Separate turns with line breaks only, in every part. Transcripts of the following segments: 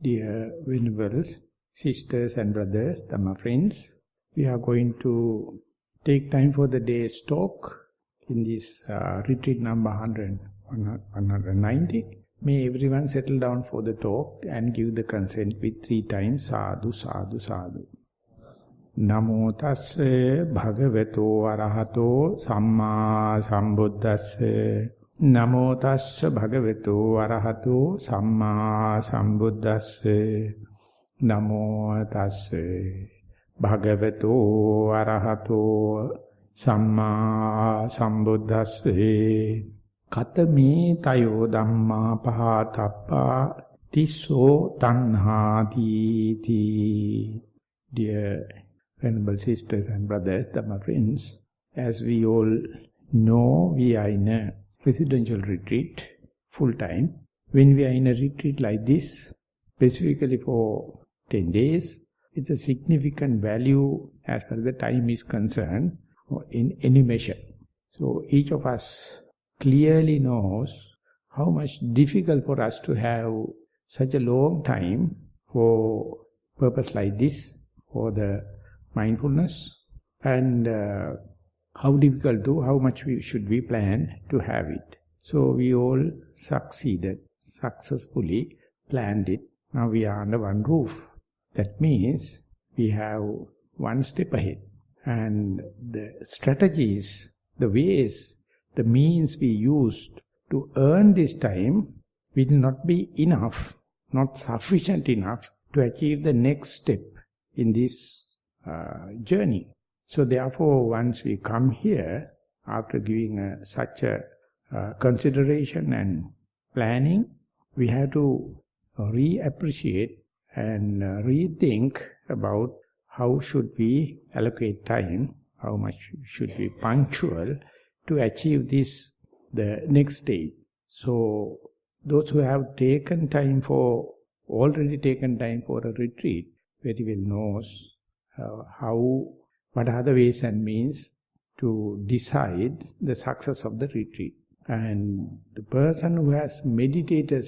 Dear venerable sisters and brothers, Dhamma friends, we are going to take time for the day's talk in this retreat number 190. May everyone settle down for the talk and give the consent with 3 times sadhu, sadhu, sadhu. Namo tasse bhagavato arahato samma sambuddhasse. Namo tassa bhagavato arahato samma sambuddhasse. Namo tasse bhagavato arahato samma sambuddhasse. Katame tayo dhamma pahatappa tisso tanhati ti. Dear venerable sisters and brothers, Dhamma friends, as we all know, we are in a residential retreat, full time. When we are in a retreat like this, specifically for 10 days, it's a significant value as far as the time is concerned in any measure. So each of us clearly knows how much difficult for us to have such a long time for purpose like this, for the mindfulness, and how difficult to, how much should we plan to have it. So we all successfully planned it. Now we are under one roof. That means we have one step ahead. And the strategies, the ways, the means we used to earn this time will not be enough, not sufficient enough to achieve the next step in this journey. So therefore, once we come here, after giving such a consideration and planning, we have to reappreciate and rethink about how should we allocate time, how much should be punctual to achieve this, the next stage. So those who have already taken time for a retreat, very well knows what are the ways and means to decide the success of the retreat. And the person who has meditated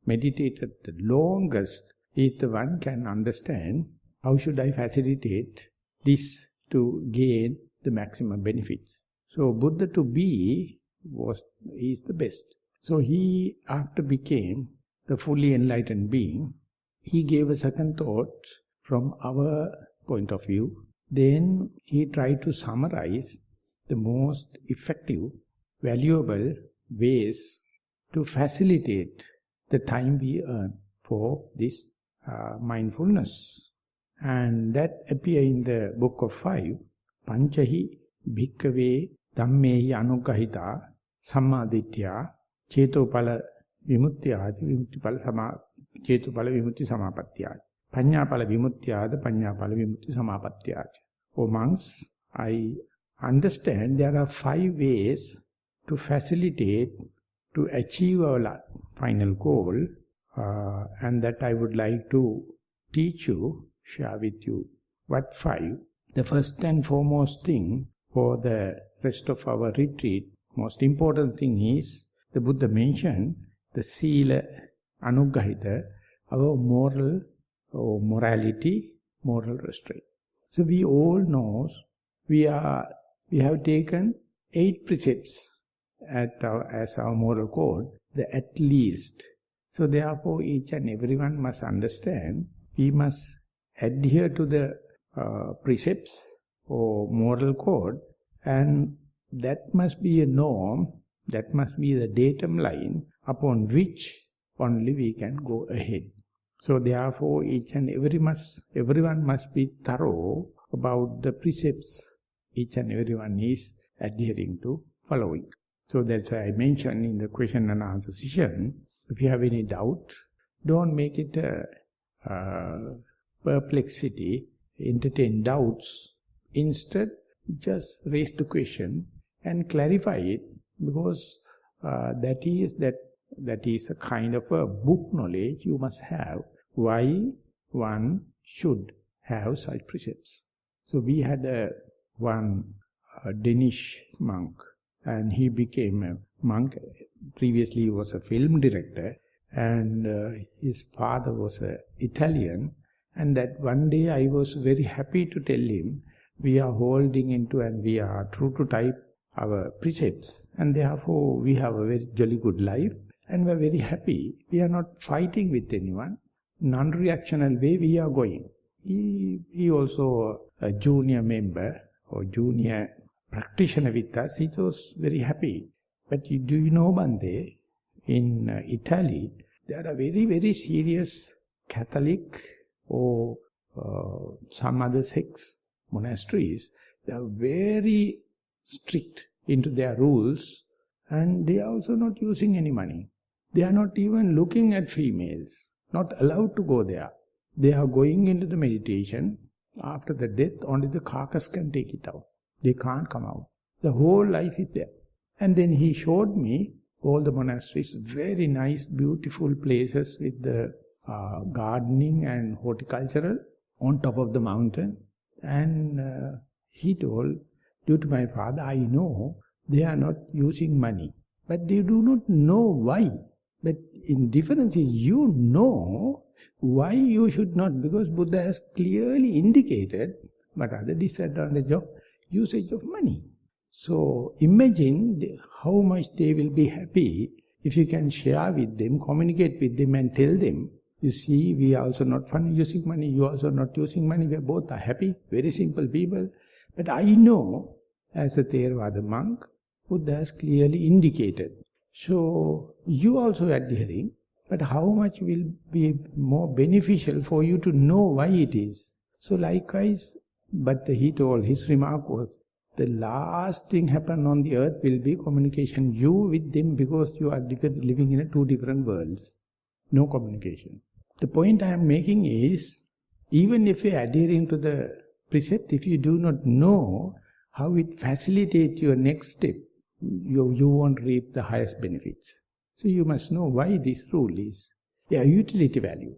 the longest is the one can understand how should I facilitate this to gain the maximum benefit. So Buddha to be is the best. So he, after became the fully enlightened being, he gave a second thought from our point of view. Then he tried to summarize the most effective, valuable ways to facilitate the time we earn for this mindfulness. And that appears in the book of 5. Panchahi bhikkhave dhammehi anuggahita sammaditya cetopala vimuttiyādi cetopala vimutti samapattiyādi paññāpala vimuttiyāda paññāpala vimutti samapattiyādi. O monks, I understand there are 5 ways to facilitate, to achieve our final goal, and that I would like to teach you, share with you. What 5? The first and foremost thing for the rest of our retreat, most important thing is, the Buddha mentioned, the sila anuggahita, our morality, moral restraint. So we all know, we have taken 8 precepts as our moral code, at least. So therefore each and everyone must understand, we must adhere to the precepts or moral code, and that must be a norm, that must be the datum line upon which only we can go ahead. So therefore each and everyone must be thorough about the precepts each and everyone is adhering to, following. So that's why I mentioned in the question and answer session, if you have any doubt, don't make it a perplexity, entertain doubts. Instead, just raise the question and clarify it, because that is a kind of a book knowledge you must have, why one should have such precepts. So we had one Danish monk, and he became a monk. Previously he was a film director, And his father was an Italian, and that one day I was very happy to tell him, we are holding into and we are true to type our precepts, and therefore we have a very jolly good life, and we are very happy. We are not fighting with anyone. Non-reactional way we are going. He also a junior member or junior practitioner with us. He was very happy. But do you know, Bante, in Italy, there are very, very serious Catholic or some other sects, monasteries. They are very strict into their rules, and they are also not using any money. They are not even looking at females, not allowed to go there. They are going into the meditation. After the death, only the carcass can take it out. They can't come out. The whole life is there. And then he showed me all the monasteries, very nice, beautiful places with the gardening and horticultural on top of the mountain. And he told, due to my father, I know they are not using money. But they do not know why. But in difference is, you know why you should not, because Buddha has clearly indicated what are the disadvantages of usage of money. So imagine how much they will be happy if you can share with them, communicate with them and tell them, you see, we are also not using money, you are also not using money, we both are happy, very simple people. But I know, as a Theravada monk, Buddha has clearly indicated. So you also adhering, but how much will be more beneficial for you to know why it is. So likewise, but he told, his remark was, the last thing happen on the earth will be communication, you with them, because you are living in two different worlds. No communication. The point I am making is, even if you are adhering to the precept, if you do not know how it facilitates your next step, you won't reap the highest benefits. So you must know why this rule is. There is utility value.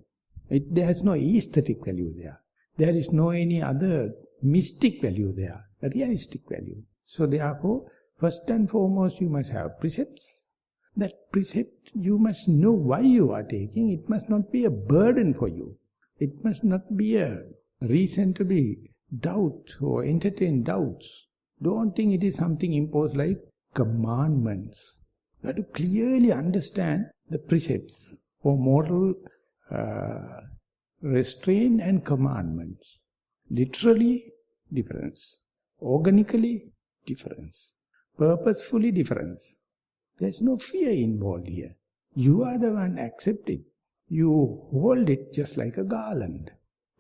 There is no aesthetic value there. There is no any other mystic value there, a realistic value. So therefore, first and foremost you must have precepts. That precept, you must know why you are taking. It must not be a burden for you. It must not be a reason to be doubt or entertain doubts. Don't think it is something imposed like commandments. You have to clearly understand the precepts or moral restraint and commandments. Literally, difference. Organically, difference. Purposefully, difference. There is no fear involved here. You are the one accept it. You hold it just like a garland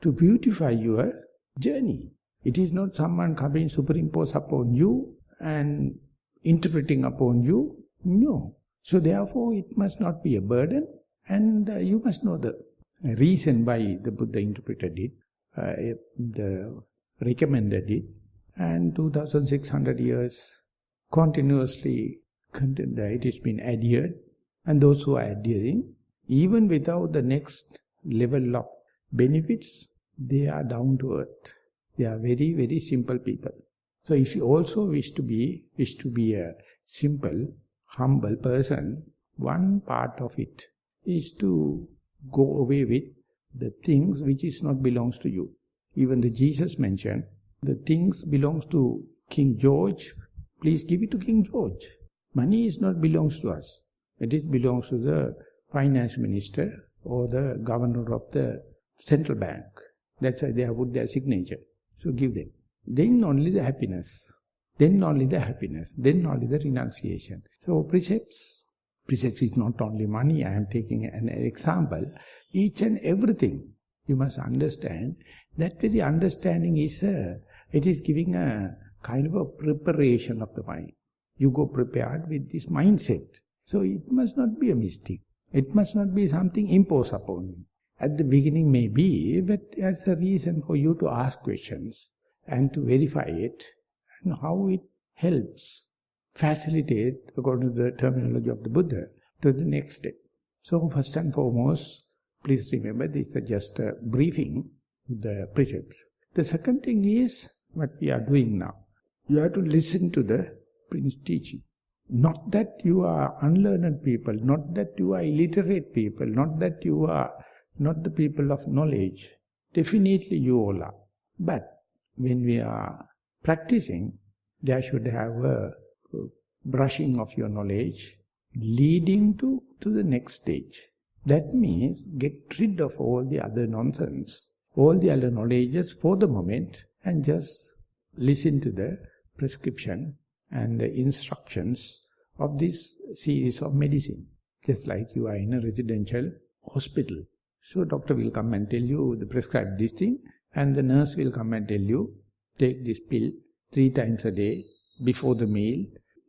to beautify your journey. It is not someone coming superimpose upon you and interpreting upon you. No. So therefore it must not be a burden, and you must know the reason why the Buddha interpreted it, recommended it, and 2600 years continuously it has been adhered, and those who are adhering, even without the next level of benefits, they are down to earth. They are very, very simple people. So if you also wish to be a simple, humble person, one part of it is to go away with the things which is not belongs to you. Even the Jesus mentioned, the things belongs to King George, please give it to King George. Money is not belongs to us. It belongs to the finance minister or the governor of the central bank. That's why they have put their signature. So give them. Then only the happiness. Then only the happiness. Then only the renunciation. So precepts is not only money. I am taking an example. Each and everything you must understand. That very understanding is it is giving a kind of a preparation of the mind. You go prepared with this mindset. So it must not be a mistake. It must not be something imposed upon you. At the beginning may be, but there's a reason for you to ask questions and to verify it and how it helps facilitate, according to the terminology of the Buddha, to the next step. So first and foremost, please remember this is just a briefing, the precepts. The second thing is what we are doing now. You have to listen to the Prince teaching. Not that you are unlearned people, not that you are illiterate people, not that you are not the people of knowledge. Definitely you all are. But when we are practicing, there should have a brushing of your knowledge leading to the next stage. That means get rid of all the other nonsense, all the other knowledges for the moment, and just listen to the prescription and the instructions of this series of medicine. Just like you are in a residential hospital. So doctor will come and tell you the prescribe this thing, and the nurse will come and tell you, take this pill 3 times a day before the meal.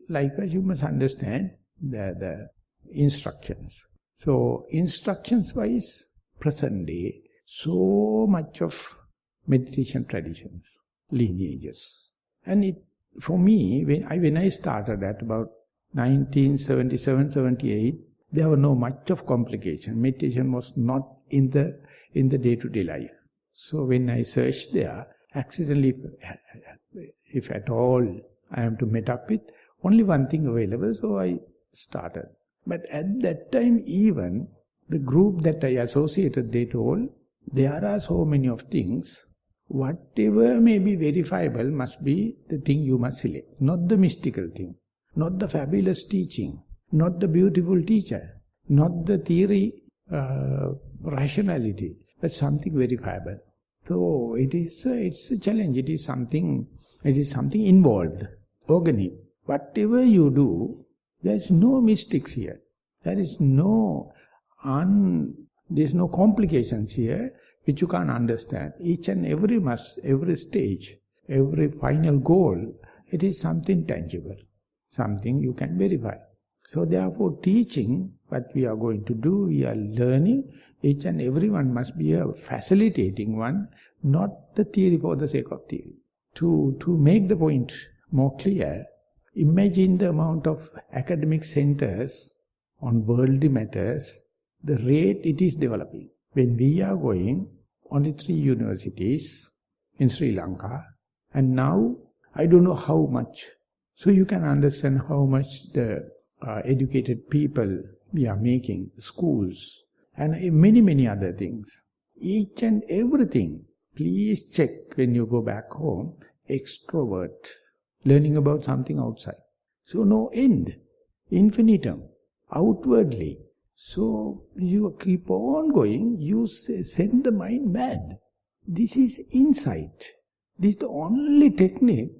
Likewise, you must understand the instructions. So instructions-wise, present day, so much of meditation traditions, lineages. And it, for me, when I started at about 1977-78, there was no much of complication. Meditation was not in the day-to-day life. So when I searched there, accidentally, if at all I am to meet up with, only one thing available, so I started. But at that time, even the group that I associated, they told, there are so many of things, whatever may be verifiable must be the thing you must select, not the mystical thing, not the fabulous teaching, not the beautiful teacher, not the theory, rationality, but something verifiable. So it's a challenge. It is something involved, organic. Whatever you do, there is no mystics here. There is no complications here which you can't understand. Each and every stage, every final goal, it is something tangible, something you can verify. So therefore, teaching, what we are going to do, we are learning. Each and everyone must be a facilitating one, not the theory for the sake of theory. To make the point more clear, imagine the amount of academic centers on worldly matters, the rate it is developing. When we are going, only 3 universities in Sri Lanka, and now I don't know how much. So you can understand how much the educated people we are making, schools, and many other things. Each and everything, please check when you go back home, extrovert, learning about something outside. So no end, infinitum, outwardly. So you keep on going, you send the mind mad. This is insight. This is the only technique,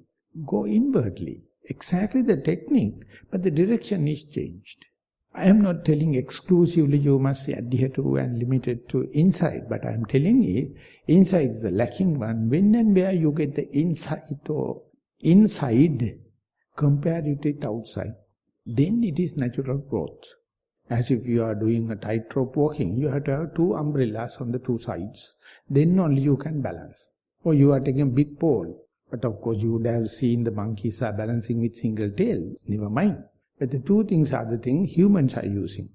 go inwardly. Exactly the technique, but the direction is changed. I am not telling exclusively you must adhere to and limited to insight, but I am telling is, insight is the lacking one. When and where you get the insight or inside, compare it with outside, then it is natural growth. As if you are doing a tightrope walking, you have to have 2 umbrellas on the 2 sides. Then only you can balance. Or you are taking a big pole. But of course you would have seen the monkeys are balancing with single tail. Never mind. But the 2 things are the thing humans are using.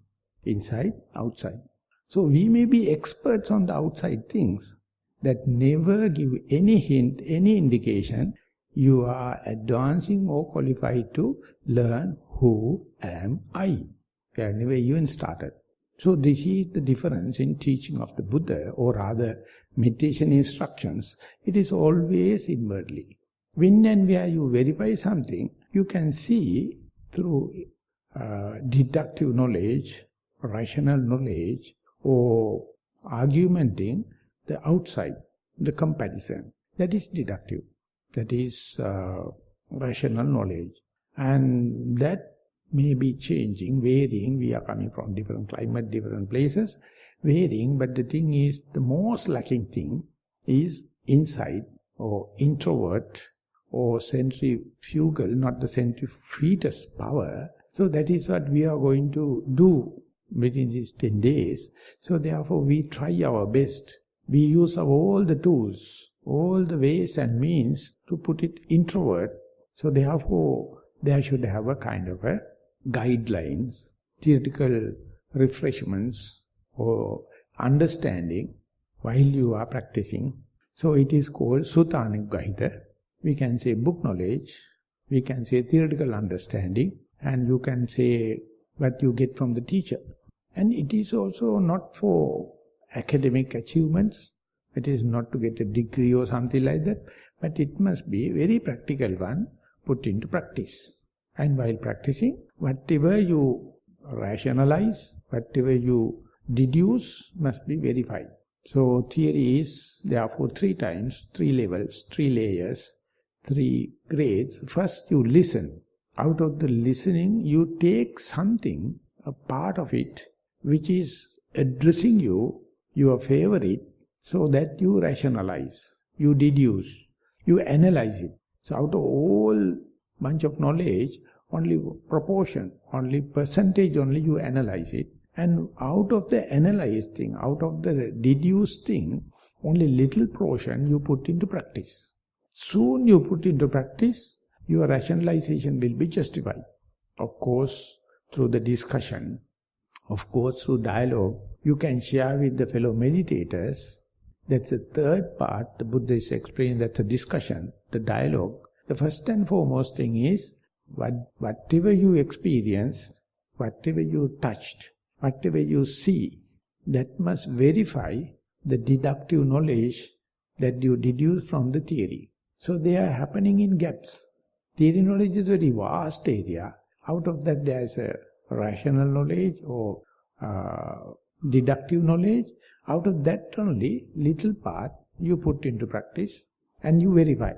Inside, outside. So we may be experts on the outside things that never give any hint, any indication you are advancing or qualified to learn who am I. You have never even started. So this is the difference in teaching of the Buddha, or rather meditation instructions. It is always inwardly. When and where you verify something, you can see through deductive knowledge, rational knowledge, or argumenting the outside, the comparison. That is deductive. That is rational knowledge. And that may be changing, varying. We are coming from different climate, different places, varying. But the thing is, the most lacking thing is insight or introvert or centrifugal, not the centrifugus power. So that is what we are going to do within these 10 days. So therefore we try our best. We use all the tools, all the ways and means to put it introvert. So therefore there should have a kind of a guidelines, theoretical refreshments or understanding while you are practicing. So it is called Sutta. We can say book knowledge, we can say theoretical understanding, and you can say what you get from the teacher. And it is also not for academic achievements. It is not to get a degree or something like that, but it must be a very practical one, put into practice. And while practicing, whatever you rationalize, whatever you deduce must be verified. So theory is therefore 3 times, 3 levels, 3 layers, 3 grades. First you listen. Out of the listening you take something, a part of it, which is addressing you, your favorite, so that you rationalize, you deduce, you analyze it. So out of all bunch of knowledge, only proportion, only percentage only you analyze it. And out of the analyzed thing, out of the deduced thing, only little portion you put into practice. Soon you put into practice, your rationalization will be justified. Of course, through the discussion, of course through dialogue, you can share with the fellow meditators. That's the third part, the Buddha is explaining, that's the discussion, the dialogue. The first and foremost thing is, whatever you experience, whatever you touched, whatever you see, that must verify the deductive knowledge that you deduce from the theory. So they are happening in gaps. Theory knowledge is a very vast area. Out of that there is a rational knowledge or deductive knowledge. Out of that only little part you put into practice and you verify.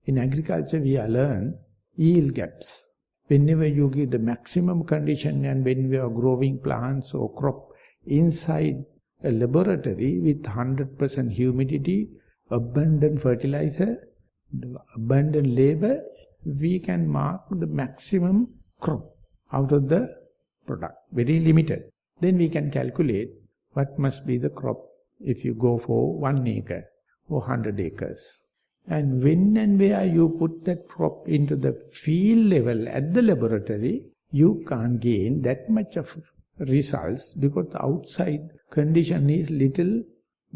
In agriculture we learn yield gaps. Whenever you give the maximum condition and when we are growing plants or crop inside a laboratory with 100% humidity, abundant fertilizer, abundant labor, we can mark the maximum crop out of the product, very limited. Then we can calculate what must be the crop if you go for 1 acre or 100 acres. And when and where you put that crop into the field level at the laboratory, you can't gain that much of results because the outside condition is little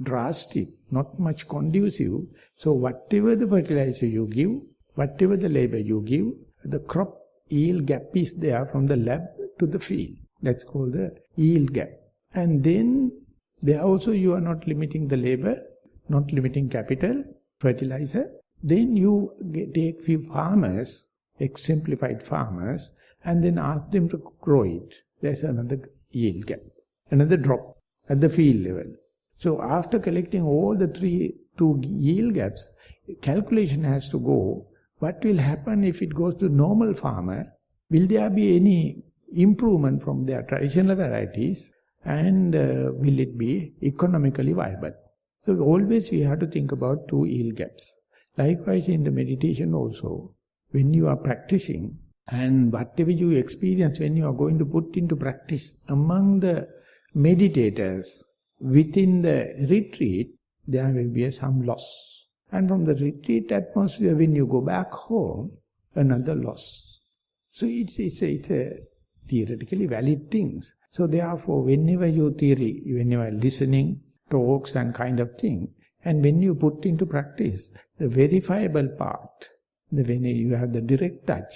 drastic, not much conducive. So whatever the fertilizer you give, whatever the labor you give, the crop yield gap is there from the lab to the field. That's called the yield gap. And then there also you are not limiting the labor, not limiting capital, fertilizer. Then you take few farmers, exemplified farmers, and then ask them to grow it. There's another yield gap, another drop at the field level. So after collecting all the 2 yield gaps, calculation has to go. What will happen if it goes to normal farmer? Will there be any improvement from their traditional varieties? And will it be economically viable? So always we have to think about 2 yield gaps. Likewise in the meditation also, when you are practicing and whatever you experience when you are going to put into practice among the meditators within the retreat, there will be some loss. And from the retreat atmosphere, when you go back home, another loss. So it's a theoretically valid things. So therefore, whenever you are listening, talks and kind of thing, and when you put into practice, the verifiable part, when you have the direct touch,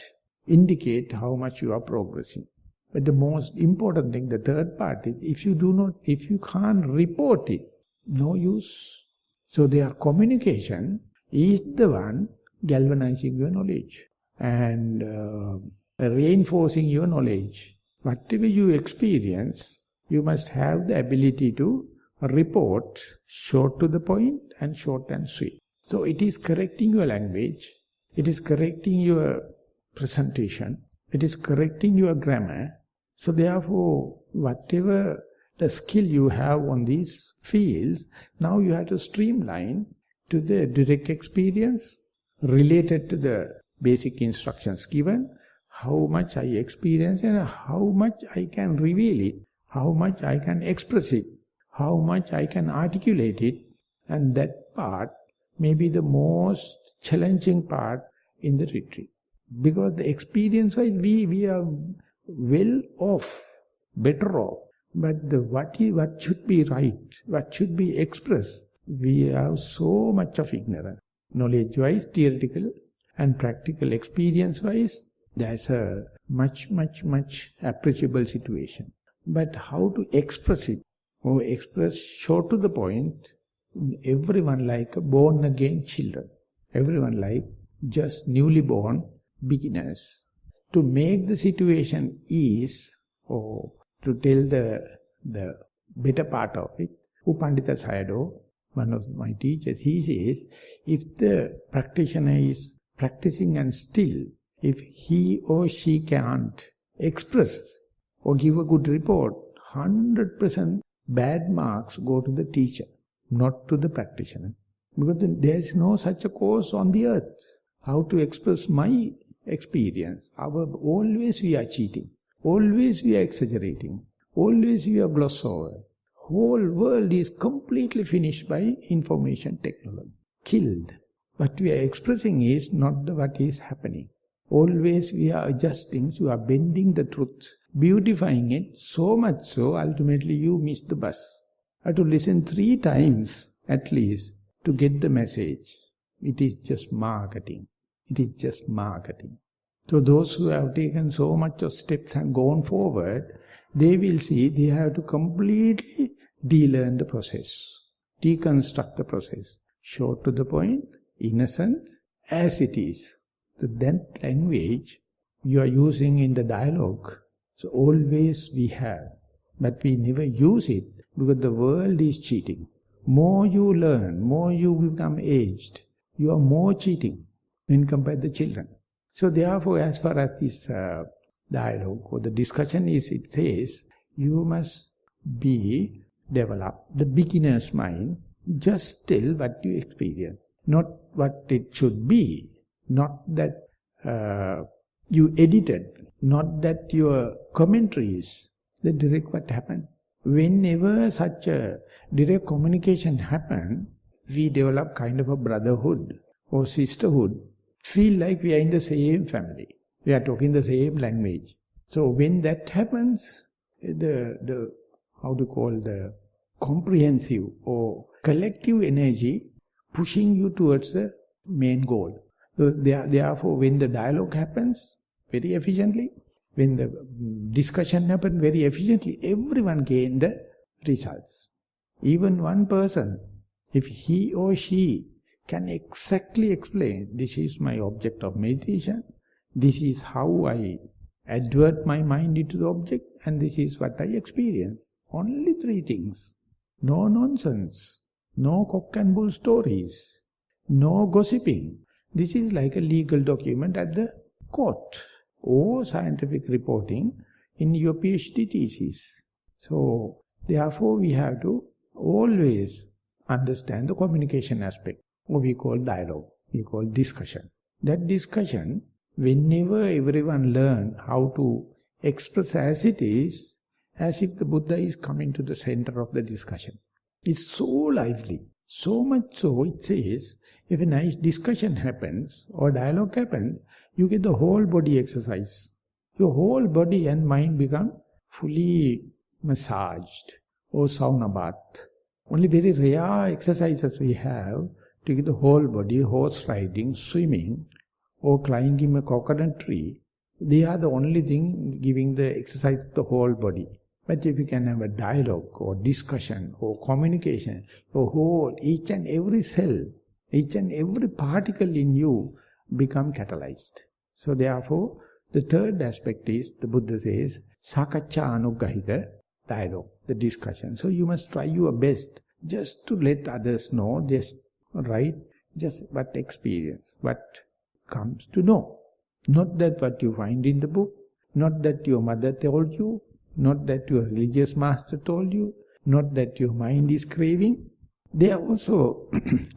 indicate how much you are progressing. But the most important thing, the third part is, if you can't report it, no use. So their communication is the one galvanizing your knowledge and reinforcing your knowledge. Whatever you experience, you must have the ability to report short to the point and short and sweet. So it is correcting your language, it is correcting your presentation, it is correcting your grammar. So therefore, whatever the skill you have on these fields, now you have to streamline to the direct experience related to the basic instructions given, how much I experience and how much I can reveal it, how much I can express it, how much I can articulate it, and that part may be the most challenging part in the retreat. Because the experience-wise, we are well off, better off. But what should be right, what should be expressed, we have so much of ignorance. Knowledge-wise, theoretical and practical experience-wise, there's a much appreciable situation. But how to express it, or express short to the point, everyone like born again children. Everyone like just newly born beginners. To make the situation ease, or to tell the better part of it, Upandita Sayadaw, one of my teachers, he says, if the practitioner is practicing and still, if he or she can't express or give a good report, 100% bad marks go to the teacher, not to the practitioner. Because there is no such a course on the earth. How to express my experience? Always we are cheating. Always we are exaggerating. Always we are gloss over. Whole world is completely finished by information technology. Killed. What we are expressing is not what is happening. Always we are adjusting, you are bending the truth, beautifying it, so much so, ultimately you miss the bus. I have to listen 3 times at least to get the message. It is just marketing. It is just marketing. So those who have taken so much of steps and gone forward, they will see they have to completely de-learn the process, deconstruct the process. Short to the point, innocent, as it is. So that language you are using in the dialogue, so always we have, but we never use it because the world is cheating. More you learn, more you become aged, you are more cheating when compared to children. So therefore, as far as this dialogue or the discussion is, it says, you must develop the beginner's mind, just tell what you experience, not what it should be. Not that you edited, not that your commentaries, the direct what happened. Whenever such a direct communication happen, we develop kind of a brotherhood or sisterhood, feel like we are in the same family. We are talking the same language. So when that happens, the comprehensive or collective energy pushing you towards the main goal. So therefore, when the dialogue happens very efficiently, when the discussion happens very efficiently, everyone gain the results. Even one person, if he or she can exactly explain, this is my object of meditation, this is how I advert my mind into the object, and this is what I experience. Only 3 things. No nonsense, no cock and bull stories, no gossiping. This is like a legal document at the court or scientific reporting in your PhD thesis. So, therefore we have to always understand the communication aspect, what we call dialogue, we call discussion. That discussion, whenever everyone learn how to express as it is, as if the Buddha is coming to the center of the discussion. It's so lively. So much so, it says, if a nice discussion happens or dialogue happens, you get the whole body exercise. Your whole body and mind become fully massaged or sauna bath. Only very rare exercises we have to get the whole body, horse riding, swimming, or climbing a coconut tree. They are the only thing giving the exercise to the whole body. But if you can have a dialogue or discussion or communication, your whole, each and every cell, each and every particle in you become catalyzed. So therefore, the third aspect is, the Buddha says, Sakaccha Anuggahita, dialogue, the discussion. So you must try your best just to let others know, just what experience, what comes to know. Not that what you find in the book, not that your mother told you, not that your religious master told you, not that your mind is craving. They are also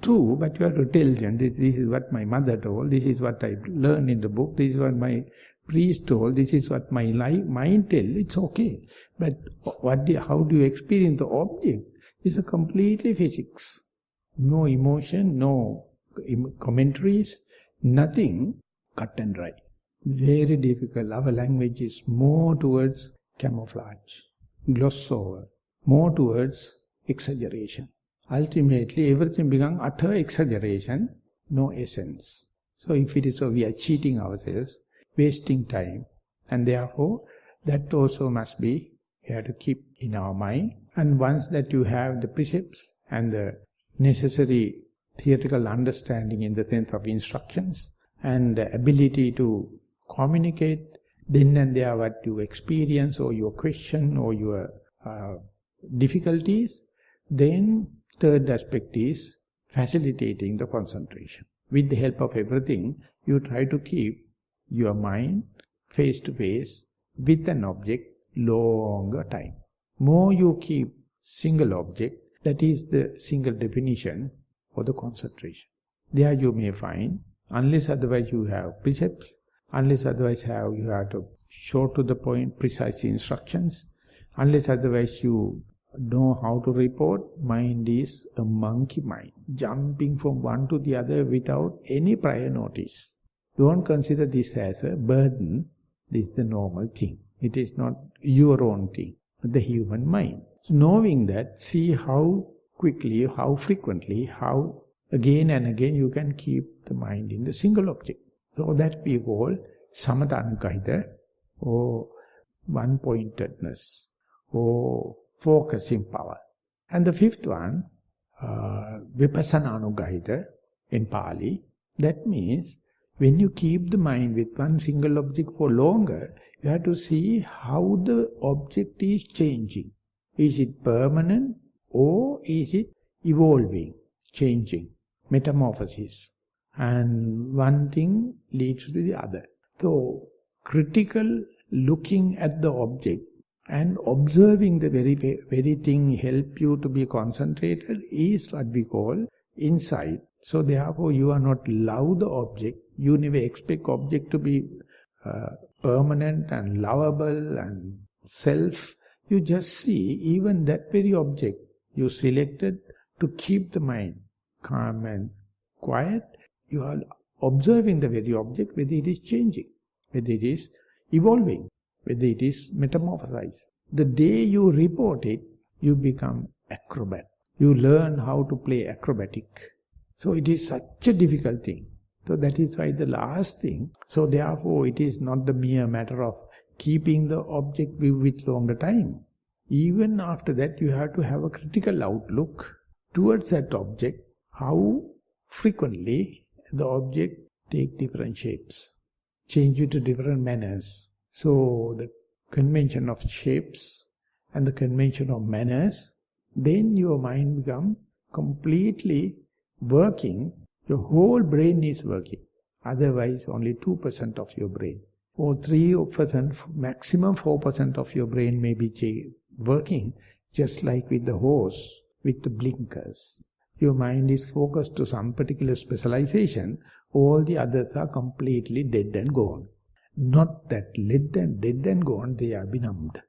true, but you have to tell them, this is what my mother told, this is what I learned in the book, this is what my priest told, this is what my mind tells, it's okay. But how do you experience the object? It's a completely physics. No emotion, no commentaries, nothing, cut and dry. Very difficult. Our language is more towards camouflage, gloss over, more towards exaggeration. Ultimately, everything becomes utter exaggeration, no essence. So if it is so, we are cheating ourselves. wasting time. And therefore, that also must be, we have to keep in our mind. And once that you have the precepts and the necessary theoretical understanding in the sense of instructions and the ability to communicate then and there what you experience or your question or your difficulties, then third aspect is facilitating the concentration. With the help of everything, you try to keep your mind face to face with an object longer time. More you keep single object, that is the single definition for the concentration. There you may find, unless otherwise you have precepts, unless otherwise you have to short to the point, precise instructions, unless otherwise you know how to report, mind is a monkey mind, jumping from one to the other without any prior notice. Don't consider this as a burden, this is the normal thing. It is not your own thing, the human mind. So knowing that, see how quickly, how frequently, how again and again you can keep the mind in the single object. So that we call samatha or one-pointedness or focusing power. And the fifth one, vipassana in Pali, that means when you keep the mind with one single object for longer, you have to see how the object is changing. Is it permanent or is it evolving, changing, metamorphosis? And one thing leads to the other. So, critical looking at the object and observing the very thing help you to be concentrated is what we call insight. So therefore you are not love the object. You never expect object to be permanent and lovable and self. You just see even that very object you selected to keep the mind calm and quiet. You are observing the very object, whether it is changing, whether it is evolving, whether it is metamorphosized. The day you report it, you become acrobat. You learn how to play acrobatic. So it is such a difficult thing. So that is why the last thing, so therefore it is not the mere matter of keeping the object with longer time. Even after that you have to have a critical outlook towards that object, how frequently the object take different shapes, change into different manners. So the convention of shapes and the convention of manners, then your mind becomes completely working, your whole brain is working. Otherwise only 2% of your brain or 3%, maximum 4% of your brain may be working, just like with the horse with the blinkers. Your mind is focused to some particular specialization, all the others are completely dead and gone. Not that dead and gone, they are benumbed,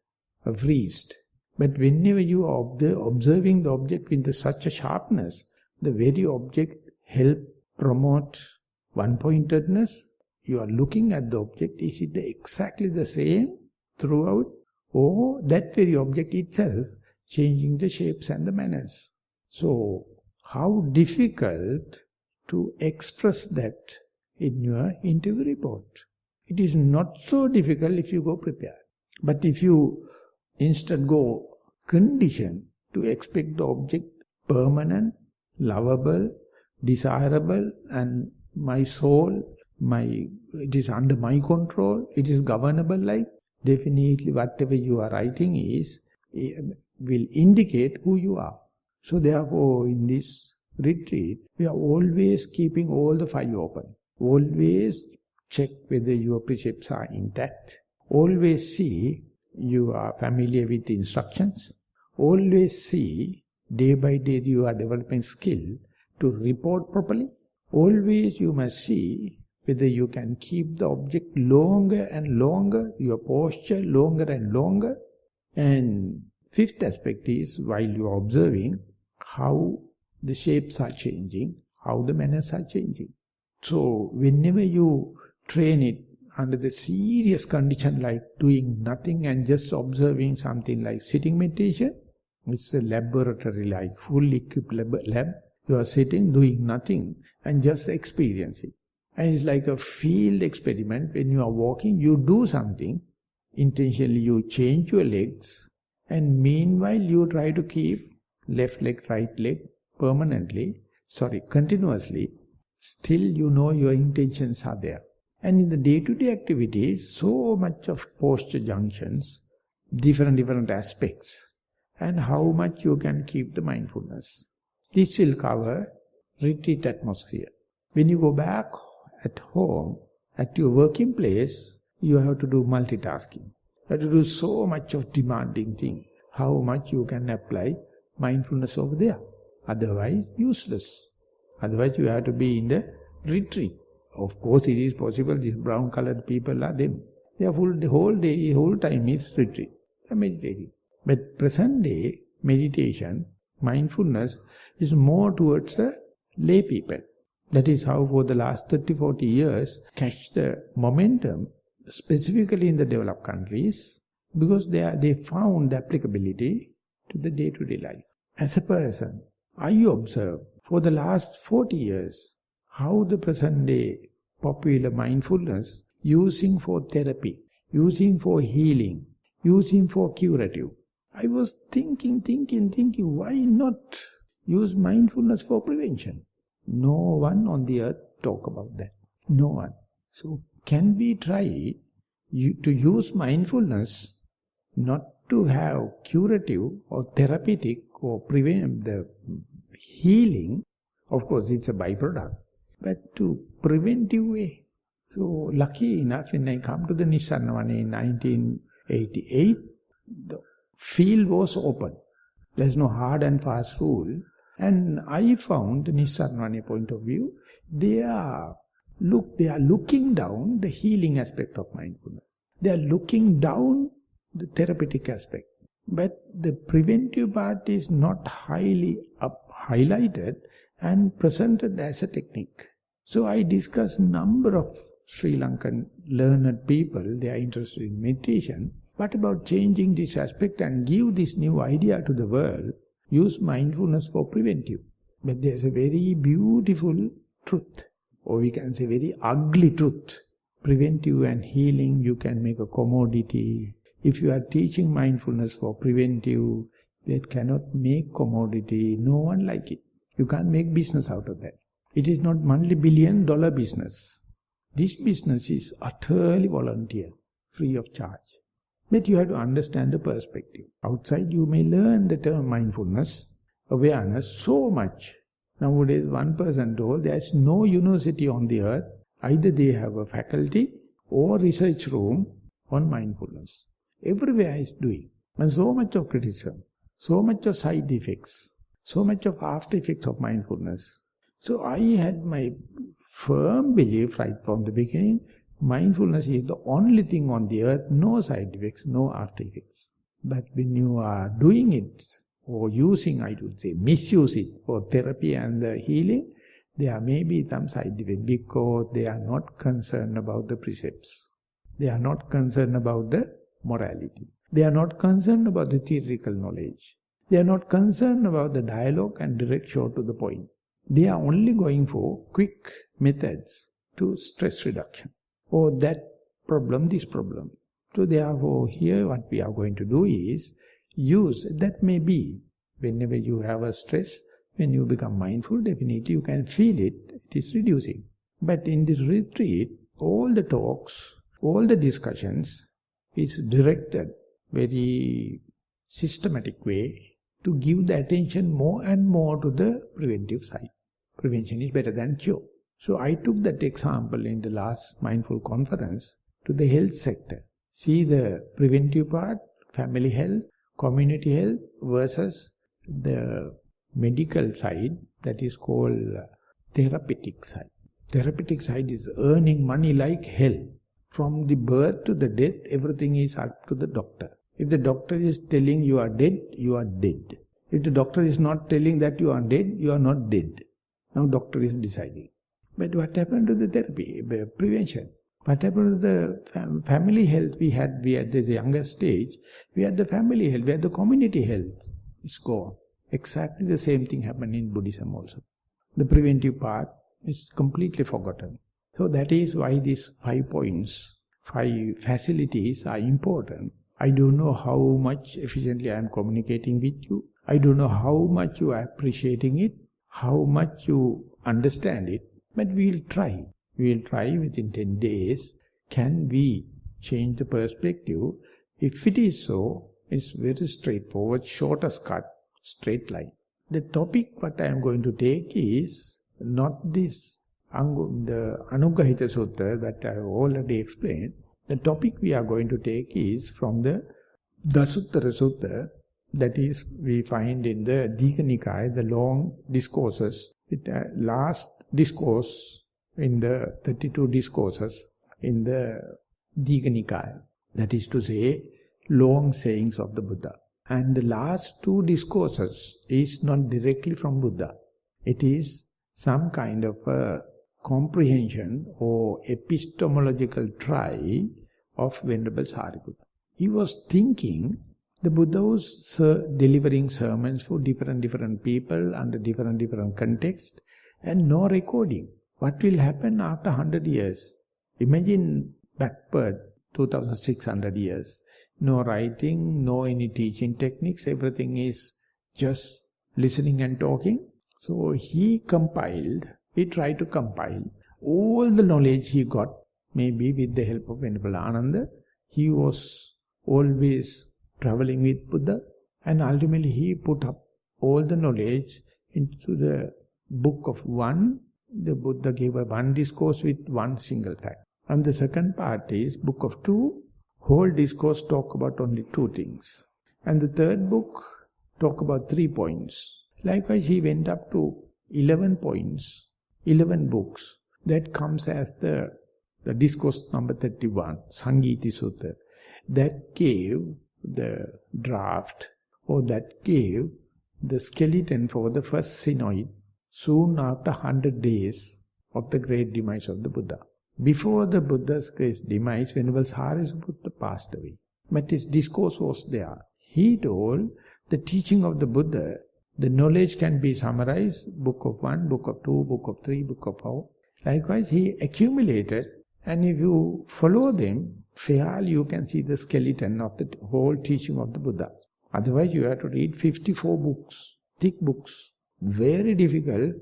freezed. But whenever you are observing the object with such a sharpness, the very object help promote one-pointedness. You are looking at the object, is it exactly the same throughout? Or that very object itself changing the shapes and the manners. So, how difficult to express that in your interview report. It is not so difficult if you go prepared. But if you instead go conditioned to expect the object permanent, lovable, desirable, and my soul, it is under my control, it is governable like, definitely whatever you are writing will indicate who you are. So therefore in this retreat, we are always keeping all the five open. Always check whether your precepts are intact. Always see you are familiar with the instructions. Always see day by day you are developing skill to report properly. Always you must see whether you can keep the object longer and longer, your posture longer and longer. And fifth aspect is, while you are observing, how the shapes are changing, how the manners are changing. So whenever you train it under the serious condition like doing nothing and just observing something like sitting meditation, it's a laboratory like fully equipped lab. You are sitting, doing nothing and just experiencing. And it's like a field experiment. When you are walking, you do something. Intentionally you change your legs. And meanwhile you try to keep left leg, right leg continuously. Still you know your intentions are there. And in the day-to-day activities, so much of posture junctions, different aspects, and how much you can keep the mindfulness. This will cover retreat atmosphere. When you go back at home, at your working place, you have to do multitasking. You have to do so much of demanding thing. How much you can apply mindfulness over there. Otherwise, useless. Otherwise, you have to be in the retreat. Of course, it is possible. These brown-colored people are them. They are full the whole day, whole time is retreat. They are meditating. But present day meditation, mindfulness is more towards a lay people. That is how for the last 30-40 years catch the momentum, specifically in the developed countries, because they found the applicability to the day-to-day life. As a person, I observe for the last 40 years how the present day popular mindfulness using for therapy, using for healing, using for curative. I was thinking, why not use mindfulness for prevention? No one on the earth talk about that. No one. So can we try to use mindfulness not to have curative or therapeutic or prevent the healing? Of course it's a byproduct, but to preventive way. So lucky enough, when I come to the Nissarana in 1988, the field was open. There's no hard and fast rule. And I found the Nissarana point of view, they are looking down the healing aspect of mindfulness. They are looking down the therapeutic aspect. But the preventive part is not highly highlighted and presented as a technique. So I discussed a number of Sri Lankan learned people, they are interested in meditation. What about changing this aspect and give this new idea to the world? Use mindfulness for preventive. But there's a very beautiful truth, or we can say very ugly truth. Preventive and healing, you can make a commodity. If you are teaching mindfulness for preventive, that cannot make commodity. No one like it. You can't make business out of that. It is not multi-billion-dollar business. This business is utterly volunteer, free of charge. But you have to understand the perspective. Outside you may learn the term mindfulness, awareness so much. Nowadays one person told there is no university on the earth, either they have a faculty or research room on mindfulness. Everywhere is doing. And so much of criticism, so much of side effects, so much of after effects of mindfulness. So I had my firm belief right from the beginning, mindfulness is the only thing on the earth, no side effects, no after effects. But when you are doing it, or using, I would say, misuse it for therapy and the healing, there may be some side effects because they are not concerned about the precepts. They are not concerned about the morality. They are not concerned about the theoretical knowledge. They are not concerned about the dialogue and direct short to the point. They are only going for quick methods to stress reduction. Or that problem, this problem. So therefore here what we are going to do is use, that may be, whenever you have a stress, when you become mindful, definitely you can feel it, it is reducing. But in this retreat, all the talks, all the discussions is directed very systematic way to give the attention more and more to the preventive side. Prevention is better than cure. So I took that example in the last mindful conference to the health sector. See the preventive part, family health, community health versus the medical side, that is called therapeutic side. Therapeutic side is earning money like hell. From the birth to the death, everything is up to the doctor. If the doctor is telling you are dead, you are dead. If the doctor is not telling that you are dead, you are not dead. Now doctor is deciding. But what happened to the therapy, prevention? What happened to the family health we had at the younger stage? We had the family health, we had the community health. It's gone. Exactly the same thing happened in Buddhism also. The preventive part is completely forgotten. So that is why these 5 points, 5 facilities are important. I don't know how much efficiently I am communicating with you. I don't know how much you are appreciating it, how much you understand it, but we will try. We will try within 10 days. Can we change the perspective? If it is so, it's very straightforward, shortest cut, straight line. The topic what I am going to take is not this, the Anuggahita Sutta that I have already explained. The topic we are going to take is from the Dasuththara Sutta, that is we find in the Digha Nikaya, the long discourses, with the last discourse in the 32 discourses in the Digha Nikaya. That is to say, long sayings of the Buddha. And the last 2 discourses is not directly from Buddha. It is some kind of a comprehension or epistemological try of Venerable Sariputta. He was thinking the Buddha was delivering sermons for different people under different contexts and no recording. What will happen after 100 years? Imagine backward 2600 years. No writing, no any teaching techniques, everything is just listening and talking. So he tried to compile all the knowledge he got, maybe with the help of Venerable Ananda. He was always traveling with Buddha, and ultimately he put up all the knowledge into the book of 1. The Buddha gave a 1 discourse with 1 single fact. And the second part is book of 2, whole discourse talk about only 2 things. And the third book talk about 3 points. Likewise he went up to 11 points, 11 books. That comes as the discourse number 31, Sanghiti Sutta. That gave the draft, or that gave the skeleton for the first synod soon after 100 days of the great demise of the Buddha. Before the Buddha's great demise, Venerable Sariputta passed away. But his discourse was there. He told the teaching of the Buddha, the knowledge can be summarized, book of 1, book of 2, book of 3, book of 4. Likewise, he accumulated, and if you follow them, fairly you can see the skeleton of the whole teaching of the Buddha. Otherwise, you have to read 54 books, thick books. Very difficult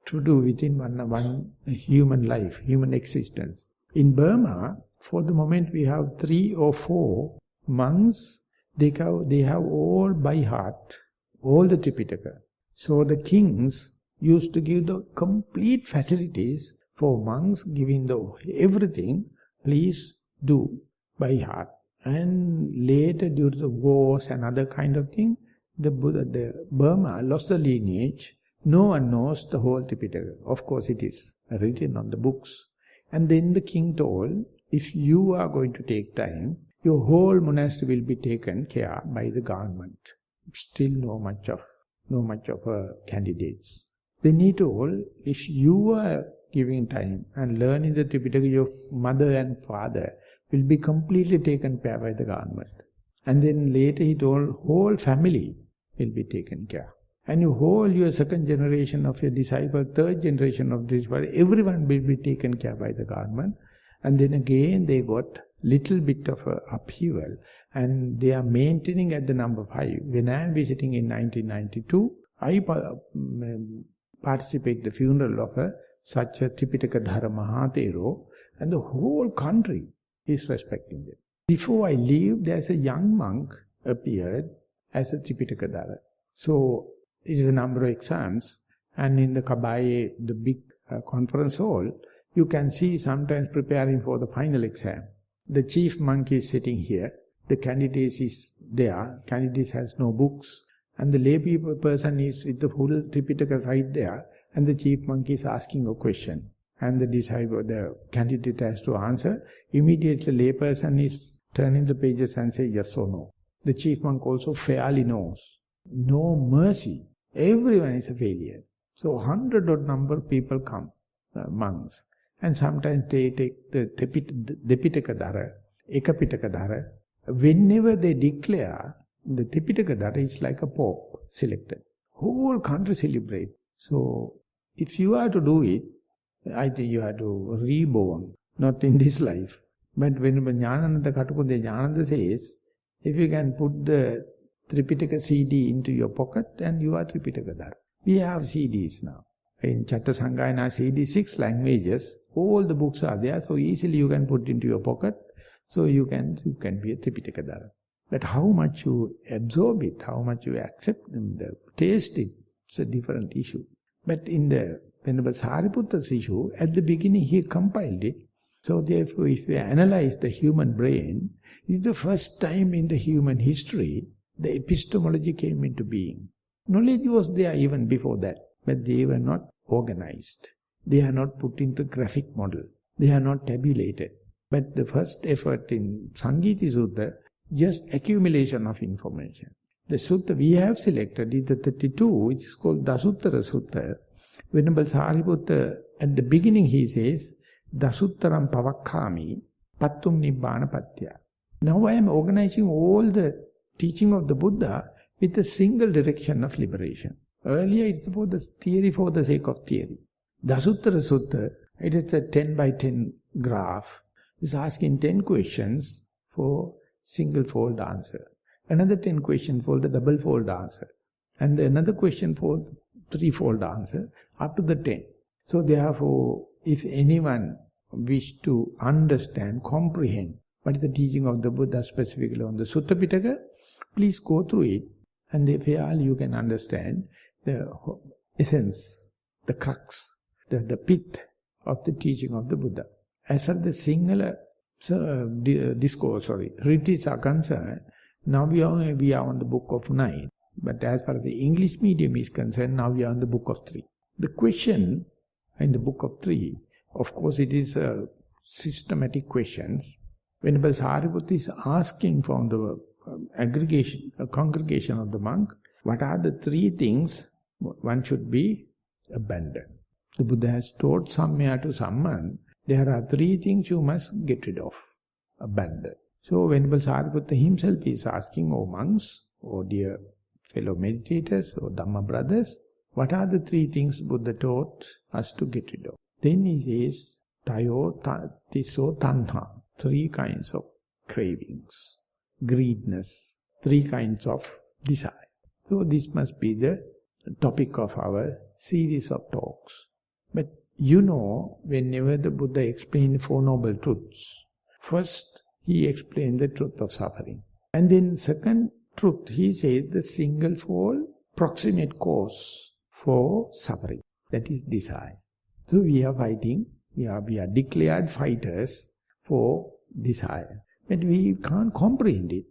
to do within one human life, human existence. In Burma, for the moment we have 3 or 4 monks, they have all by heart, all the Tripitaka. So the kings used to give the complete facilities for monks, giving the everything, please do by heart. And later, due to the wars and other kind of thing, the Burma lost the lineage. No one knows the whole Tripitaka. Of course it is written on the books. And then the king told, if you are going to take time, your whole monastery will be taken care by the government. Still no much of candidates. Then he told, if you are giving time and learning the Tripitaka, your mother and father will be completely taken care by the government. And then later he told, whole family will be taken care. And your second generation of your disciple, third generation of disciple, everyone will be taken care by the government. And then again they got little bit of a upheaval, and they are maintaining at the number 5. When I am visiting in 1992, I participate the funeral of such a Tripitaka Maha Thero, and the whole country is respecting them. Before I leave, there's a young monk appeared as a Tripitaka. So it is a number of exams, and in the Kabaye, the big conference hall, you can see sometimes preparing for the final exam. The chief monk is sitting here, the candidate is there, candidate has no books, and the lay person is with the full Tripitaka right there, and the chief monk is asking a question. And the candidate has to answer. Immediately lay person is turning the pages and say yes or no. The chief monk also fairly knows. No mercy. Everyone is a failure. So 100 odd number of people come, monks. And sometimes they take the Depitaka Ekapitaka. Whenever they declare, the Tripitaka is like a pope selected. Whole country celebrate. So if you are to do it, I think you have to reborn, not in this life. But when Jnanananda Katukunde Jnananda says, if you can put the Tripitaka CD into your pocket, and you are Tripitakadhara. We have CDs now. In Chatta Sanghayana CD, 6 languages, all the books are there, so easily you can put into your pocket, so you can be a Tripitakadhara. But how much you absorb it, how much you accept the taste it, it's a different issue. But in the Venerable Sariputta's issue, at the beginning he compiled it. So therefore, if we analyze the human brain, it's the first time in the human history the epistemology came into being. Knowledge was there even before that, but they were not organized. They are not put into graphic model. They are not tabulated. But the first effort in Sangiti Sutta, just accumulation of information. The sutta we have selected is the 32, which is called Dasuththara Sutta. Venerable Sariputta, at the beginning he says, Dasuthtaram pavakkami pattum nibbana patya. Now I am organizing all the teaching of the Buddha with a single direction of liberation. Earlier it's for the theory for the sake of theory. Dasuththara Sutta, it is a 10 by 10 graph. It's asking 10 questions for single fold answer. Another 10 questions for the double fold answer. And another question for three-fold answer, up to the 10. So therefore, if anyone wish to understand, comprehend what is the teaching of the Buddha specifically on the Sutta Pitaka, please go through it, and if you can understand the essence, the crux, the pith of the teaching of the Buddha. As far as the singular retreats are concerned, now we are on the book of 9. But as far as the English medium is concerned, now we are on the book of 3. The question in the book of 3, of course it is systematic questions. Venerable Sariputta is asking from the congregation of the monk, what are the 3 things one should be abandoned? The Buddha has taught somewhere to someone, there are 3 things you must get rid of, abandon. So Venerable Sariputta himself is asking, O monks, O dear fellow meditators, O Dhamma brothers, what are the 3 things Buddha taught us to get rid of? Then he says, Tayo Tiso Tanha, 3 kinds of cravings, greediness, 3 kinds of desire. So this must be the topic of our series of talks. But you know, whenever the Buddha explained 4 Noble Truths, first he explained the truth of suffering. And then second truth, he said the single fold proximate cause for suffering, that is desire. So we are fighting, we are declared fighters for desire. But we can't comprehend it.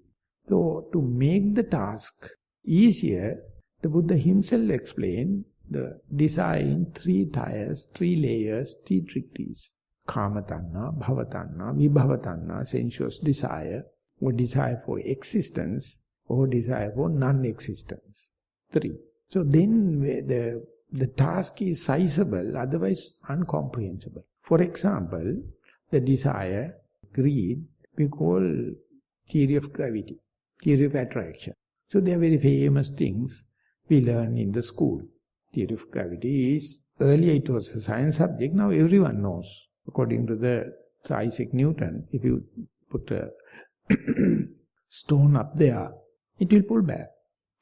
So to make the task easier, the Buddha himself explained the desire in 3 tiers, 3 layers, 3 degrees. Kama tanha, bhava tanha, vibhava tanha, sensuous desire, or desire for existence, or desire for non-existence. 3. So then the task is sizable, otherwise incomprehensible. For example, the desire, greed, we call theory of gravity, theory of attraction. So they are very famous things we learn in the school. Theory of gravity is, earlier it was a science subject, now everyone knows. According to the Sir Isaac Newton, if you put a stone up there, it will pull back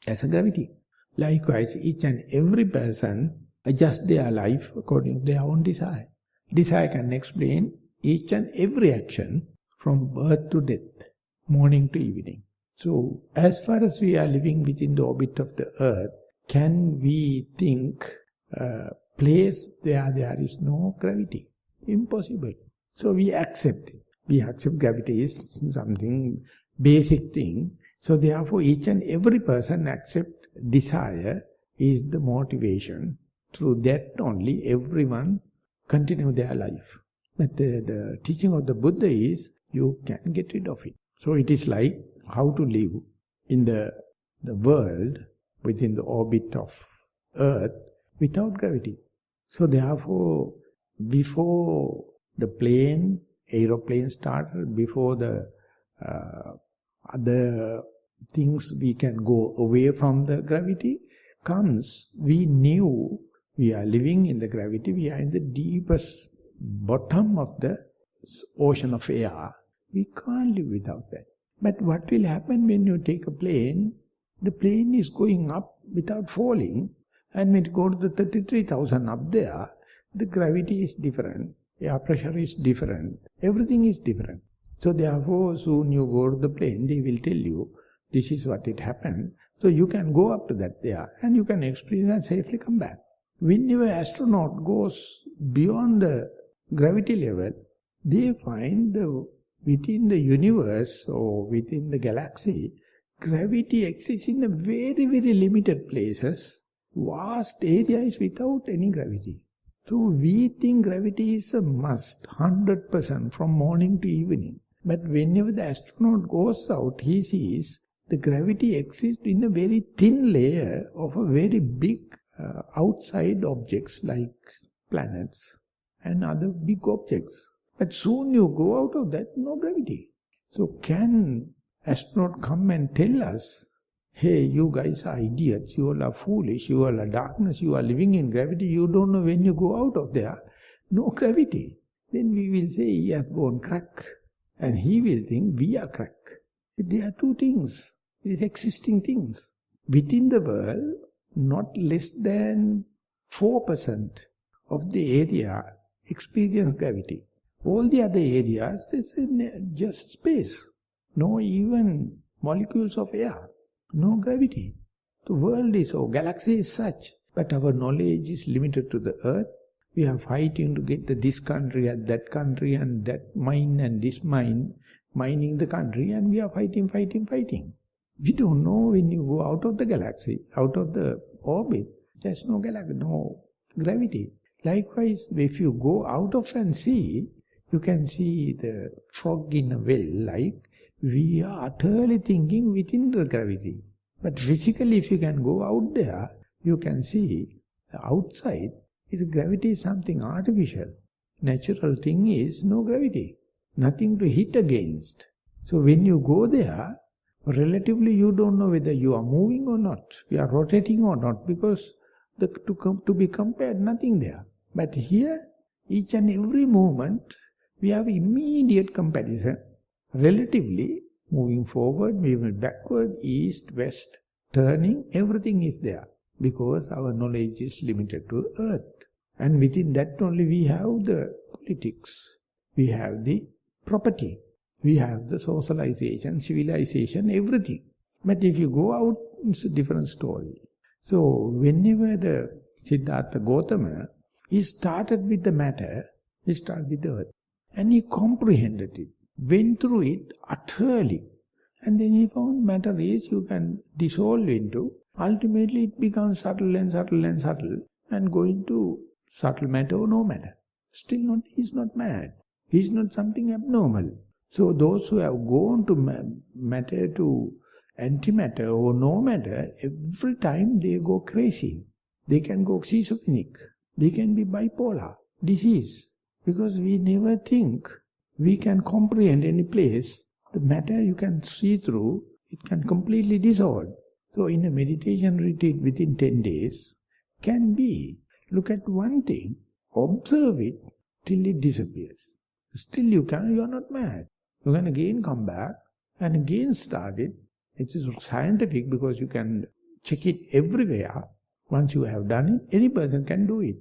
as a gravity. Likewise, each and every person adjusts their life according to their own desire. Desire can explain each and every action from birth to death, morning to evening. So, as far as we are living within the orbit of the earth, can we think a place where there is no gravity? Impossible. So we accept it. We accept gravity is something basic thing. So therefore each and every person accept desire is the motivation. Through that only everyone continue their life. But the teaching of the Buddha is you can get rid of it. So it is like how to live in the world within the orbit of earth without gravity. So therefore, before the aeroplane started, before the other things we can go away from the gravity comes, we knew We are living in the gravity, we are in the deepest bottom of the ocean of air. We can't live without that. But what will happen when you take a plane? The plane is going up without falling, and when it goes to the 33,000 up there, the gravity is different, air pressure is different, everything is different. So therefore, soon you go to the plane, they will tell you, this is what it happened. So you can go up to that there, and you can experience and safely come back. Whenever astronaut goes beyond the gravity level, they find within the universe or within the galaxy, gravity exists in a very, very limited places. Vast areas without any gravity. So we think gravity is a must, 100% from morning to evening. But whenever the astronaut goes out, he sees the gravity exists in a very thin layer of a very big outside objects like planets and other big objects. But soon you go out of that, no gravity. So can astronaut come and tell us, hey, you guys are idiots, you all are foolish, you all are darkness, you are living in gravity, you don't know when you go out of there, no gravity. Then we will say, he has gone crack. And he will think, we are crack. There are two things, it is existing things. Within the world, not less than 4% of the area experience gravity. All the other areas is just space. No even molecules of air. No gravity. The world is, galaxy is such. But our knowledge is limited to the earth. We are fighting to get this country and that mine and this mine, mining the country, and we are fighting. We don't know when you go out of the galaxy, out of the orbit, there's no galaxy, no gravity. Likewise, if you go out of and see, you can see the frog in a well, like we are utterly thinking within the gravity. But physically, if you can go out there, you can see the outside, gravity is something artificial. Natural thing is no gravity, nothing to hit against. So when you go there, relatively you don't know whether you are moving or not, you are rotating or not, because to be compared, nothing there. But here, each and every movement, we have immediate comparison. Relatively, moving forward, moving backward, east, west, turning, everything is there. Because our knowledge is limited to earth. And within that only we have the politics, we have the property, we have the socialization, civilization, everything. But if you go out, it's a different story. So whenever the Siddhartha Gautama, he started with the matter, he started with the earth. And he comprehended it, went through it utterly. And then he found matter is you can dissolve into. Ultimately it becomes subtle and subtle and subtle, and going to subtle matter or no matter. Still not, he is not mad. He is not something abnormal. So those who have gone to matter to antimatter or no matter, every time they go crazy. They can go schizophrenic. They can be bipolar, disease. Because we never think we can comprehend any place. The matter you can see through, it can completely dissolve. So in a meditation retreat within 10 days, can be, look at one thing, observe it till it disappears. Still you are not mad. You can again come back and again start it. It is scientific because you can check it everywhere. Once you have done it, any person can do it.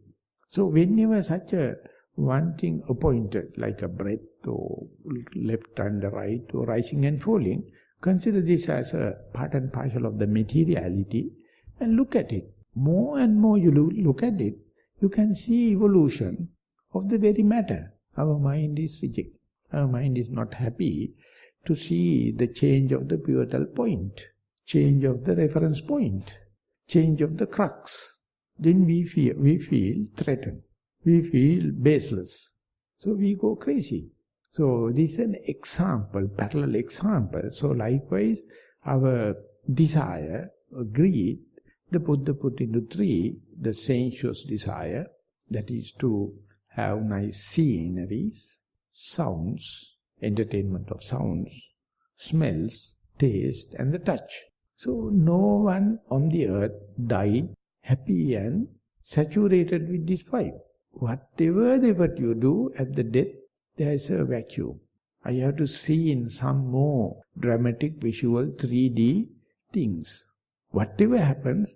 So whenever such a one thing appointed, like a breath or left and right or rising and falling, consider this as a part and parcel of the materiality and look at it. More and more you look at it, you can see evolution of the very matter. Our mind is rejected. Our mind is not happy to see the change of the pivotal point, change of the reference point, change of the crux. Then we feel threatened. We feel baseless. So we go crazy. So this is an example, parallel example. So likewise, our desire, greed, the Buddha put into three: the sensuous desire, that is to have nice sceneries, sounds, entertainment of sounds, smells, taste and the touch. So no one on the earth died happy and saturated with these five. Whatever the effort you do, at the death, there is a vacuum. I have to see in some more dramatic, visual, 3D things. Whatever happens,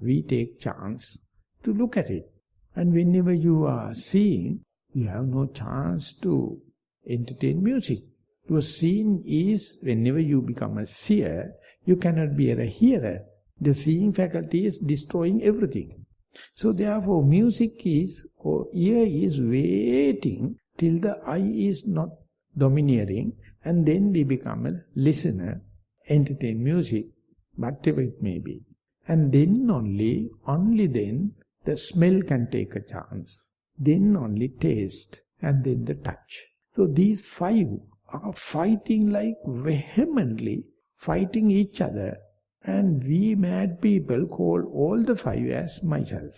we take chance to look at it. And whenever you are seeing, you have no chance to entertain music. Your seeing is, whenever you become a seer, you cannot be a hearer. The seeing faculty is destroying everything. So therefore music is, or ear is waiting till the eye is not domineering, and then we become a listener, entertain music, whatever it may be. And then only then, the smell can take a chance. Then only taste, and then the touch. So these five are fighting like vehemently, fighting each other. And we mad people call all the five as myself.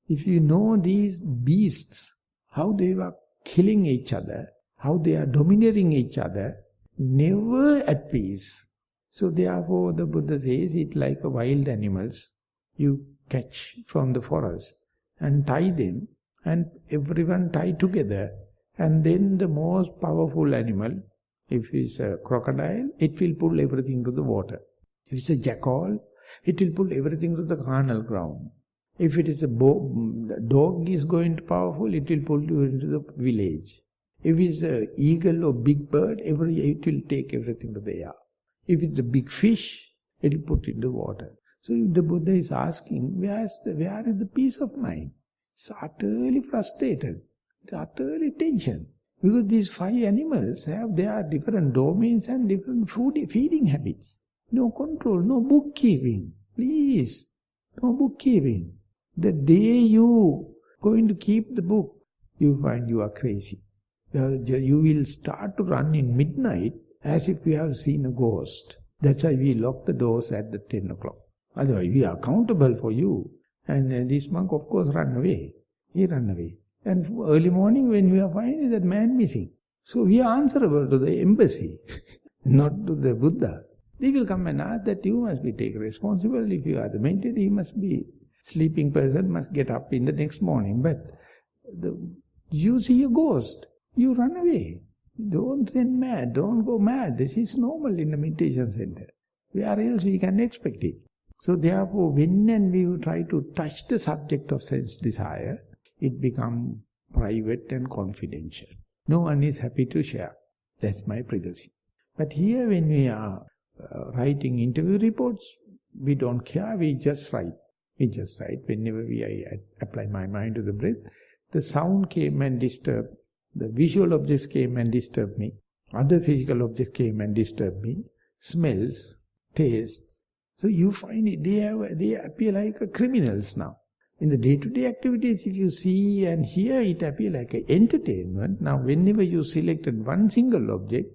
If you know these beasts, how they were killing each other, how they are domineering each other, never at peace. So therefore the Buddha says it's like a wild animals. You catch from the forest and tie them, and everyone tie together. And then the most powerful animal, if it's a crocodile, it will pull everything to the water. If it's a jackal, it will pull everything to the carnal ground. If it is a dog is going to powerful, it will pull you into the village. If it's an eagle or big bird, it will take everything to the air. If it's a big fish, it will put in the water. So if the Buddha is asking, where is the peace of mind? It's utterly frustrated, it's utterly tension. Because these five animals have their different domains and different feeding habits. No control, no bookkeeping. Please, no bookkeeping. The day you going to keep the book, you find you are crazy. You will start to run in midnight as if you have seen a ghost. That's why we lock the doors at the 10 o'clock. Otherwise, we are accountable for you. And this monk, of course, ran away. He ran away. And early morning when we are finding that man missing. So we are answerable to the embassy, not to the Buddha. They will come and ask that you must be taken responsible. If you are the meditator, you must be sleeping person, must get up in the next morning. But you see a ghost, you run away. Don't get mad, don't go mad. This is normal in the meditation center. Where else we can expect it? So therefore, when and we try to touch the subject of sense desire, it becomes private and confidential. No one is happy to share. That's my privacy. But here when we are writing interview reports, we don't care, we just write. We just write. Whenever I apply my mind to the breath, the sound came and disturbed, the visual objects came and disturbed me, other physical objects came and disturbed me, smells, tastes. So you find it, they appear like criminals now. In the day-to-day activities, if you see and hear, it appear like an entertainment. Now whenever you selected one single object,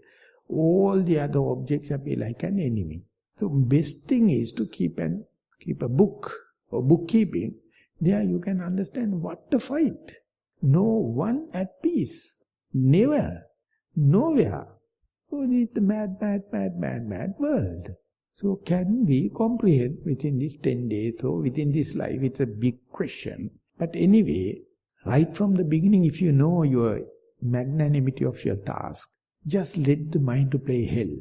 all the other objects appear like an enemy. So best thing is to keep a book or bookkeeping. There you can understand what to fight. No one at peace. Never. Nowhere. Oh, this is the mad world. So can we comprehend within these 10 days or within this life? It's a big question. But anyway, right from the beginning, if you know your magnanimity of your task, just let the mind to play hell.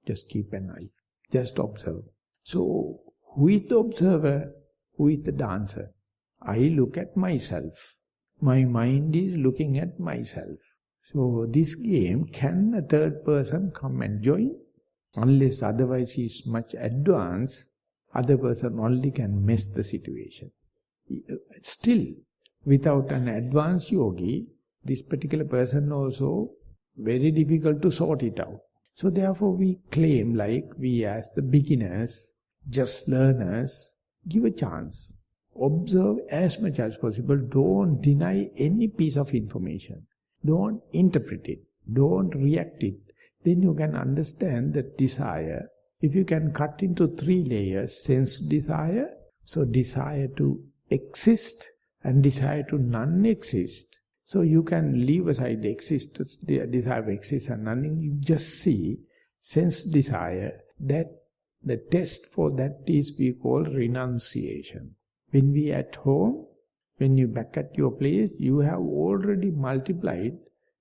Just keep an eye. Just observe. So, who is the observer? Who is the dancer? I look at myself. My mind is looking at myself. So, this game, can a third person come and join? Unless otherwise he is much advanced, other person only can mess the situation. Still, without an advanced yogi, this particular person also very difficult to sort it out. So therefore we claim like we as the beginners, just learners, give a chance. Observe as much as possible. Don't deny any piece of information. Don't interpret it. Don't react it. Then you can understand that desire. If you can cut into 3 layers, sense desire, so desire to exist and desire to non-exist. So you can leave aside the existence, the desire to exist and nothing. You just see sense desire. That the test for that is we call renunciation. When we at home, When you back at your place, you have already multiplied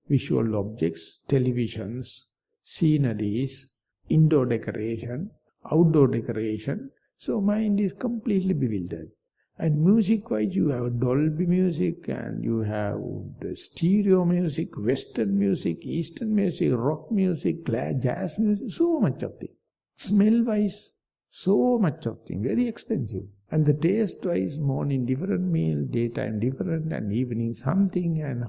visual objects, televisions, sceneries, indoor decoration, outdoor decoration. So mind is completely bewildered. And music-wise, you have Dolby music, and you have the stereo music, Western music, Eastern music, rock music, jazz music, so much of things. Smell-wise, so much of things, very expensive. And the taste-wise, morning different meal, daytime different, and evening something, and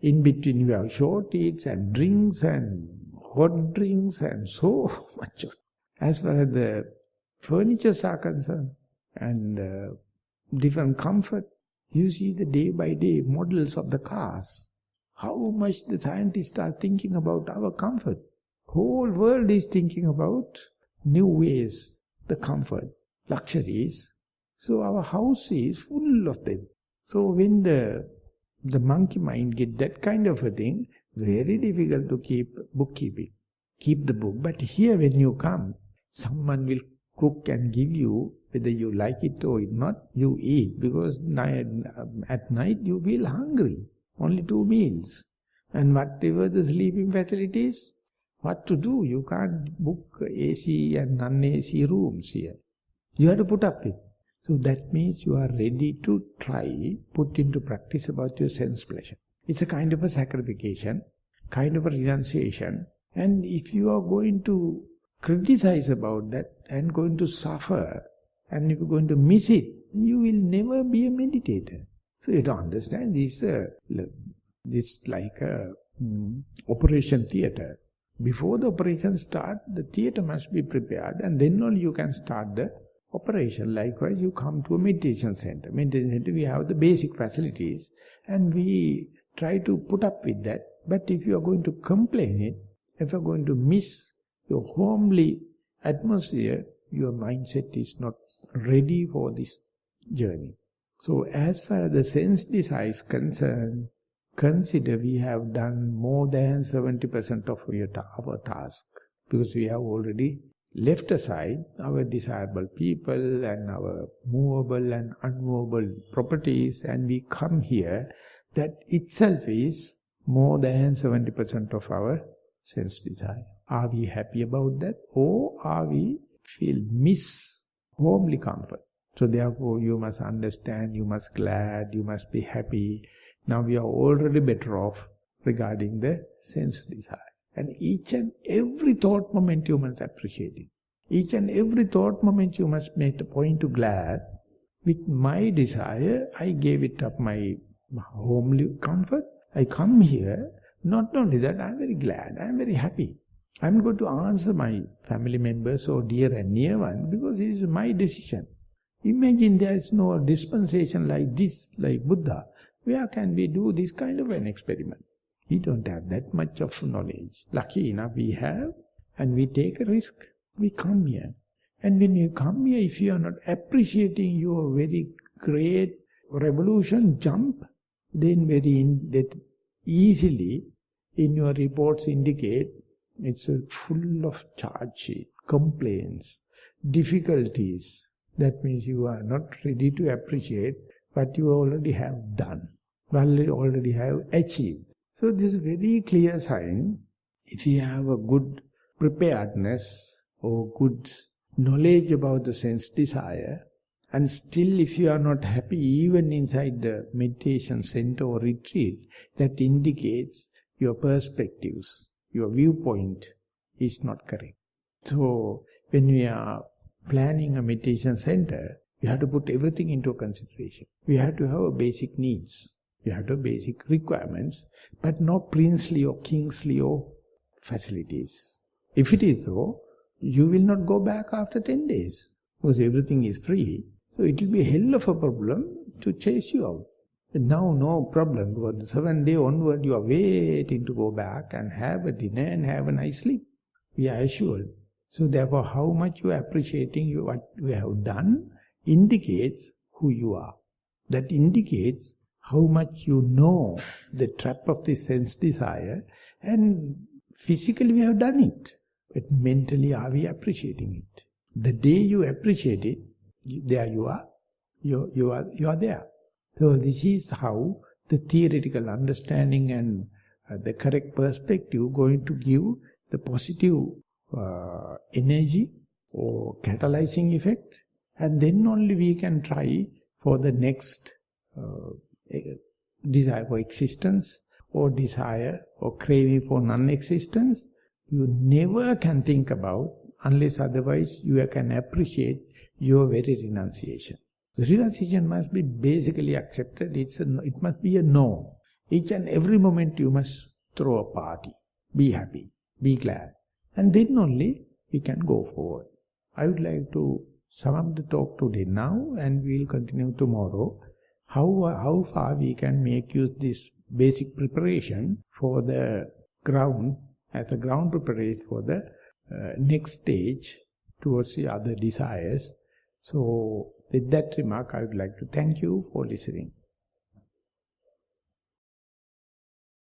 in between you have short eats and drinks and hot drinks and so much of it. As far as the furnitures are concerned, and different comfort, you see the day by day models of the cars. How much the scientists are thinking about our comfort. Whole world is thinking about new ways, the comfort, luxuries. So our house is full of them. So when the monkey mind get that kind of a thing, very difficult to keep bookkeeping. Keep the book. But here when you come, someone will cook and give you, whether you like it or not, you eat. Because at night you feel hungry. Only 2 meals. And whatever the sleeping facilities, what to do? You can't book AC and non-AC rooms here. You have to put up with. So that means you are ready to try, put into practice about your sense pleasure. It's a kind of a sacrification, kind of a renunciation. And if you are going to criticize about that and going to suffer, and if you're going to miss it, you will never be a meditator. So you don't understand, this like a operation theatre. Before the operation start, the theatre must be prepared, and then only you can start the operation. Likewise, you come to a meditation center. Meditation center, we have the basic facilities, and we try to put up with that. But if you are going to complain it, if you are going to miss your homely atmosphere, your mindset is not ready for this journey. So as far as the sense desire is concerned, consider we have done more than 70% of our task, because we have already left aside our desirable people and our movable and unmovable properties, and we come here. That itself is more than 70% of our sense desire. Are we happy about that, or are we feel miss homely comfort? So therefore you must understand, you must glad, you must be happy. Now we are already better off regarding the sense desire. And each and every thought moment you must appreciate it. Each and every thought moment you must make a point to glad. With my desire, I gave it up my homely comfort. I come here, not only that, I am very glad, I am very happy. I am going to answer my family members or dear and near one, because it is my decision. Imagine there is no dispensation like this, like Buddha. Where can we do this kind of an experiment? We don't have that much of knowledge. Lucky enough we have, and we take a risk. We come here. And when you come here, if you are not appreciating your very great revolution jump, then that easily in your reports indicate it's full of charge sheet, complaints, difficulties. That means you are not ready to appreciate what you already have done, already have achieved. So this is a very clear sign. If you have a good preparedness or good knowledge about the sense desire, and still if you are not happy even inside the meditation center or retreat, that indicates your perspectives, your viewpoint is not correct. So when we are planning a meditation center, we have to put everything into consideration. We have to have basic needs. We have to have basic requirements, but not princely or kingly or facilities. If it is so, you will not go back after 10 days, because everything is free. So it will be a hell of a problem to chase you out. But now no problem, because the 7th day onward you are waiting to go back and have a dinner and have a nice sleep. We are assured. So therefore how much you are appreciating what you have done indicates who you are. That indicates how much you know the trap of the sense desire, and physically we have done it. But mentally are we appreciating it? The day you appreciate it, there you are. You are there. So this is how the theoretical understanding and the correct perspective going to give the positive energy or catalyzing effect, and then only we can try for the next desire for existence or desire or craving for non-existence. You never can think about unless otherwise you can appreciate your very renunciation. The renunciation must be basically accepted. It must be a no. Each and every moment you must throw a party. Be happy. Be glad. And then only we can go forward. I would like to sum up the talk today now, and we will continue tomorrow. How far we can make use this basic preparation for the ground, as a ground preparation for the next stage towards the other desires. So with that remark, I would like to thank you for listening.